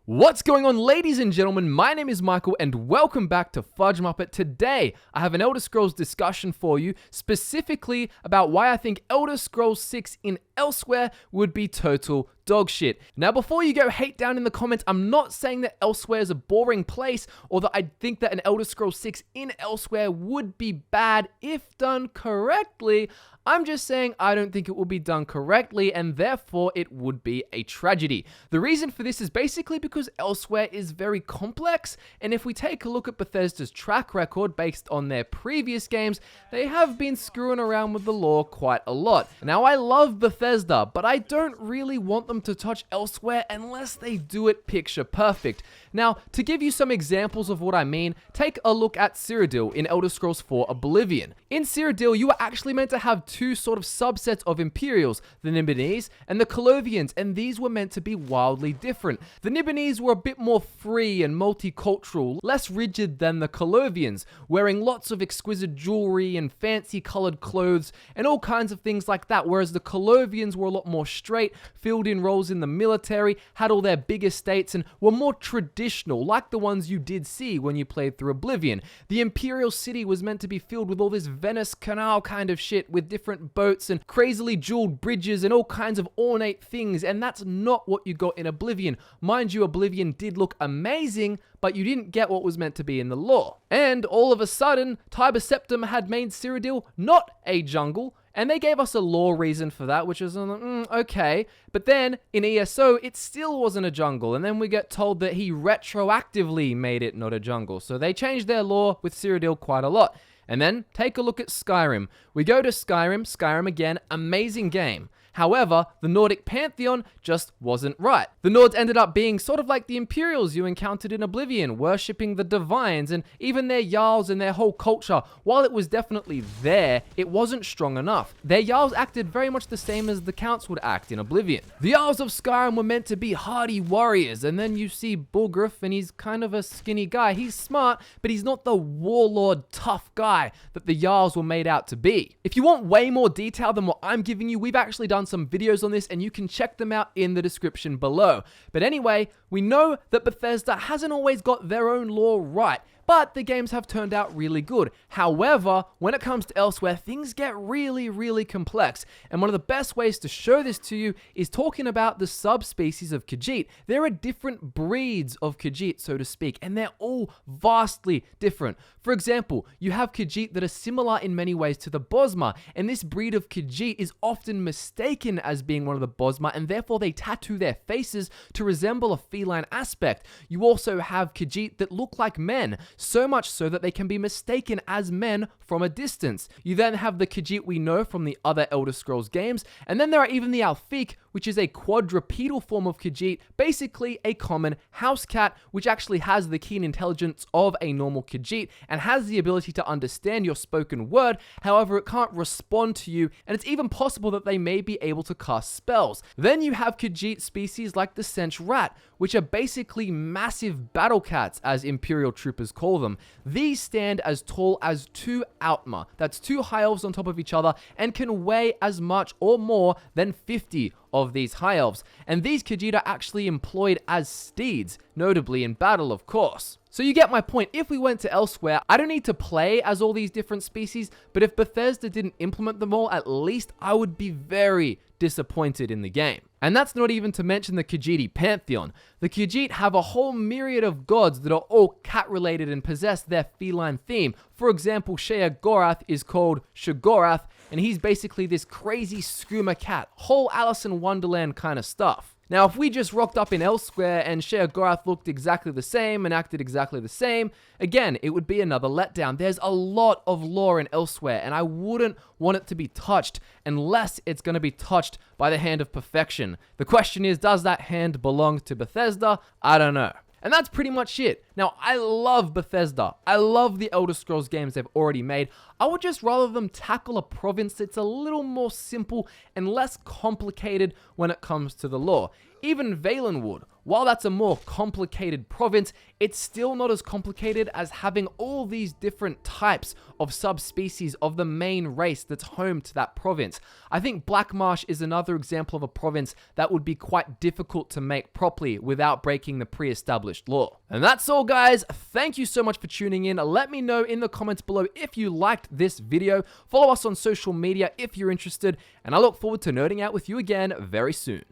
What's going on, ladies and gentlemen? My name is Michael and welcome back to FudgeMuppet. Today, I have an Elder Scrolls discussion for you, specifically about why I think Elder Scrolls 6 in Elsweyr would be total dog shit. Now, before you go hate down in the comments, I'm not saying that Elsweyr is a boring place or that I think that an Elder Scrolls 6 in Elsweyr would be bad if done correctly. I'm just saying I don't think it will be done correctly and therefore it would be a tragedy. The reason for this is basically because Elsweyr is very complex, and if we take a look at Bethesda's track record based on their previous games, they have been screwing around with the lore quite a lot. Now, I love Bethesda, but I don't really want them to touch Elsweyr unless they do it picture perfect. Now, to give you some examples of what I mean, take a look at Cyrodiil in Elder Scrolls 4 Oblivion. In Cyrodiil, you were actually meant to have two sort of subsets of Imperials, the Nibbenese and the Colovians, and these were meant to be wildly different. The Nibbenese were a bit more free and multicultural, less rigid than the Colovians, wearing lots of exquisite jewelry and fancy colored clothes and all kinds of things like that, whereas the Colovians were a lot more straight, filled in roles in the military, had all their big estates, and were more traditional, like the ones you did see when you played through Oblivion. The Imperial City was meant to be filled with all this Venice Canal kind of shit, with different boats and crazily jeweled bridges and all kinds of ornate things, and that's not what you got in Oblivion. Mind you, Oblivion did look amazing, but you didn't get what was meant to be in the lore. And all of a sudden, Tiber Septim had made Cyrodiil not a jungle, and they gave us a lore reason for that, which is, okay. But then, in ESO, it still wasn't a jungle, and then we get told that he retroactively made it not a jungle. So they changed their lore with Cyrodiil quite a lot. And then, take a look at Skyrim. We go to Skyrim again, amazing game. However, the Nordic pantheon just wasn't right. The Nords ended up being sort of like the Imperials you encountered in Oblivion, worshipping the divines, and even their Jarls and their whole culture. While it was definitely there, it wasn't strong enough. Their Jarls acted very much the same as the Counts would act in Oblivion. The Jarls of Skyrim were meant to be hardy warriors, and then you see Bulgriff, and he's kind of a skinny guy. He's smart, but he's not the warlord tough guy that the Jarls were made out to be. If you want way more detail than what I'm giving you, we've actually done some videos on this and you can check them out in the description below. But anyway, we know that Bethesda hasn't always got their own lore right, but the games have turned out really good. However, when it comes to Elsweyr, things get really complex. And one of the best ways to show this to you is talking about the subspecies of Khajiit. There are different breeds of Khajiit, so to speak, and they're all vastly different. For example, you have Khajiit that are similar in many ways to the Bosmer, and this breed of Khajiit is often mistaken as being one of the Bosmer, and therefore they tattoo their faces to resemble a feline aspect. You also have Khajiit that look like men, so much so that they can be mistaken as men from a distance. You then have the Khajiit we know from the other Elder Scrolls games, and then there are even the Alfiq, which is a quadrupedal form of Khajiit, basically a common house cat, which actually has the keen intelligence of a normal Khajiit and has the ability to understand your spoken word. However, it can't respond to you, and it's even possible that they may be able to cast spells. Then you have Khajiit species like the Sench Rat, which are basically massive battle cats, as Imperial troopers call them. These stand as tall as 2 Outma, that's 2 high elves on top of each other, and can weigh as much or more than 50 of these high elves. And these Khajiit are actually employed as steeds, notably in battle, of course. So you get my point. If we went to Elsweyr, I don't need to play as all these different species, but if Bethesda didn't implement them all, at least I would be very disappointed in the game. And that's not even to mention the Khajiiti pantheon. The Khajiit have a whole myriad of gods that are all cat-related and possess their feline theme. For example, Sheogorath is called Shogorath, and he's basically this crazy skooma cat. Whole Alice in Wonderland kind of stuff. Now, if we just rocked up in Elsweyr and Sheogorath looked exactly the same and acted exactly the same, again, it would be another letdown. There's a lot of lore in Elsweyr, and I wouldn't want it to be touched unless it's going to be touched by the hand of perfection. The question is, does that hand belong to Bethesda? I don't know. And that's pretty much it. Now, I love Bethesda. I love the Elder Scrolls games they've already made. I would just rather them tackle a province that's a little more simple and less complicated when it comes to the lore. Even Valenwood, while that's a more complicated province, it's still not as complicated as having all these different types of subspecies of the main race that's home to that province. I think Black Marsh is another example of a province that would be quite difficult to make properly without breaking the pre-established law. And that's all, guys. Thank you so much for tuning in. Let me know in the comments below if you liked this video. Follow us on social media if you're interested, and I look forward to nerding out with you again very soon.